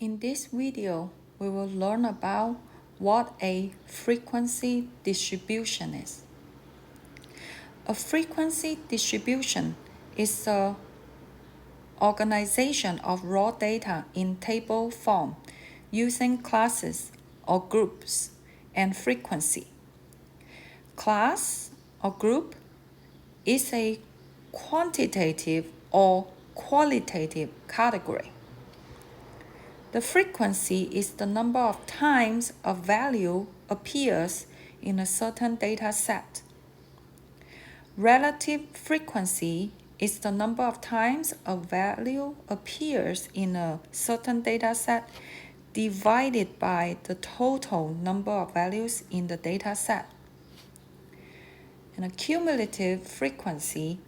In this video, we will learn about what a frequency distribution is. A frequency distribution is the organization of raw data in table form using classes or groups and frequency. Class or group is a quantitative or qualitative category. The frequency is the number of times a value appears in a certain data set. Relative frequency is the number of times a value appears in a certain data set divided by the total number of values in the data set. And a cumulative frequency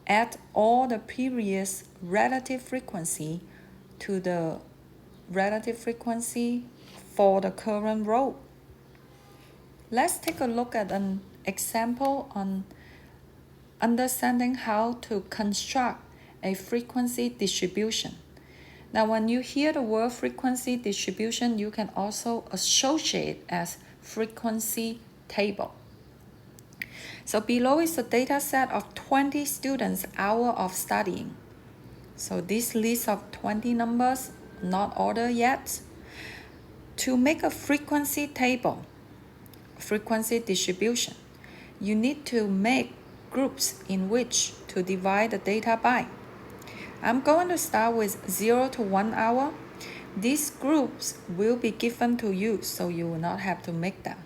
adds all the previous relative frequency to the relative frequency for the current row. Let's take a look at an example on understanding how to construct a frequency distribution. Now, when you hear the word frequency distribution, you can also associate as frequency table. So below is a data set of 20 students' hour of studying. So this list of 20 numbers, not ordered yet. To make a frequency table, frequency distribution, you need to make groups in which to divide the data by. I'm going to start with 0 to 1 hour. These groups will be given to you, so you will not have to make them.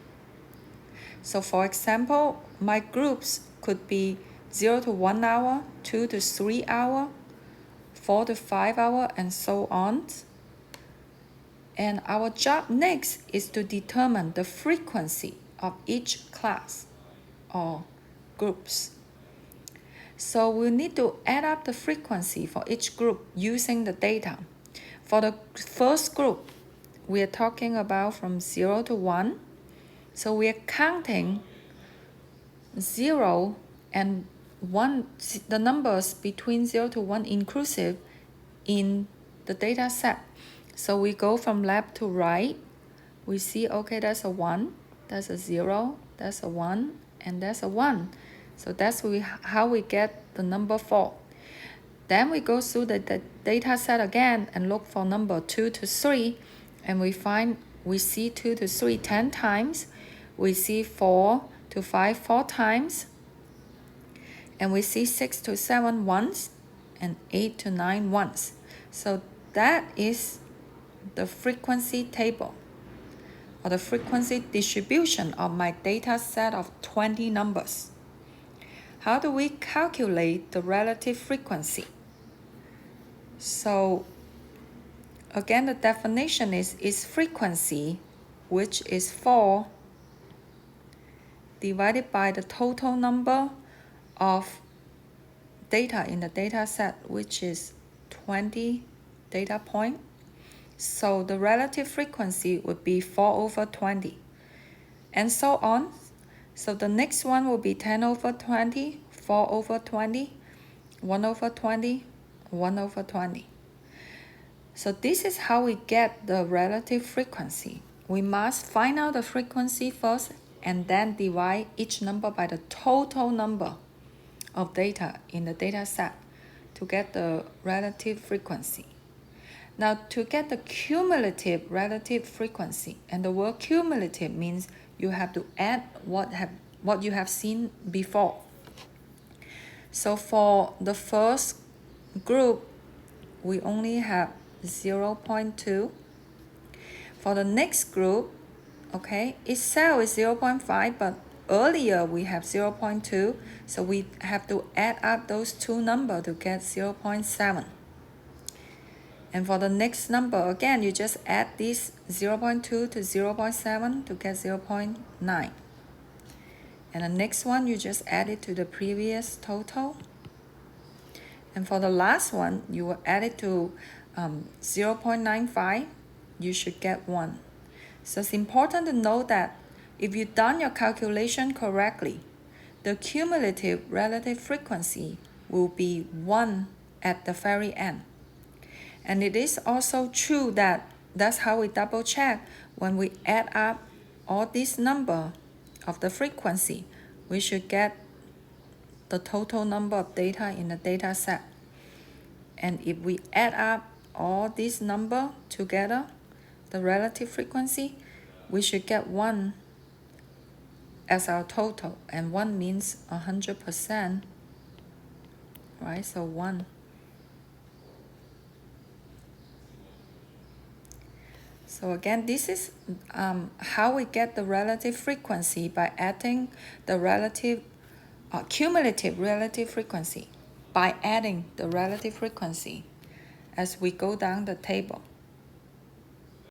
So for example, my groups could be 0 to 1 hour, 2 to 3 hour, 4 to 5 hour, and so on. And our job next is to determine the frequency of each class or groups. So we need to add up the frequency for each group using the data. For the first group, we are talking about from 0 to 1. So we are counting 0 and 1, the numbers between 0 to 1 inclusive in the data set. So we go from left to right. We see, okay, that's a 1, that's a 0, that's a 1, and that's a 1. So that's how we get the number 4. Then we go through the data set again and look for number 2 to 3. And we see 2 to 3 10 times. We see 4 to 5 4 times. And we see 6 to 7 once and 8 to 9 once. So that is the frequency table or the frequency distribution of my data set of 20 numbers. How do we calculate the relative frequency? So again, the definition is frequency, which is 4 divided by the total number of data in the data set, which is 20 data points. So the relative frequency would be 4 over 20, and so on. So the next one will be 10 over 20, 4 over 20, 1 over 20, 1 over 20. So this is how we get the relative frequency. We must find out the frequency first and then divide each number by the total number of data in the data set to get the relative frequency. Now, to get the cumulative relative frequency, and the word cumulative means you have to add what you have seen before. So for the first group, we only have 0.2. For the next group, okay, itself is 0.5, but earlier we have 0.2, so we have to add up those two numbers to get 0.7. And for the next number, again, you just add this 0.2 to 0.7 to get 0.9. And the next one, you just add it to the previous total. And for the last one, you will add it to 0.95. You should get 1. So it's important to know that if you've done your calculation correctly, the cumulative relative frequency will be 1 at the very end. And it is also true that that's how we double check. When we add up all this number of the frequency, we should get the total number of data in the data set. And if we add up all this number together, the relative frequency, we should get 1 as our total. And 1 means 100%, right? So 1. So again, this is how we get the relative frequency, by adding the cumulative relative frequency, by adding the relative frequency as we go down the table.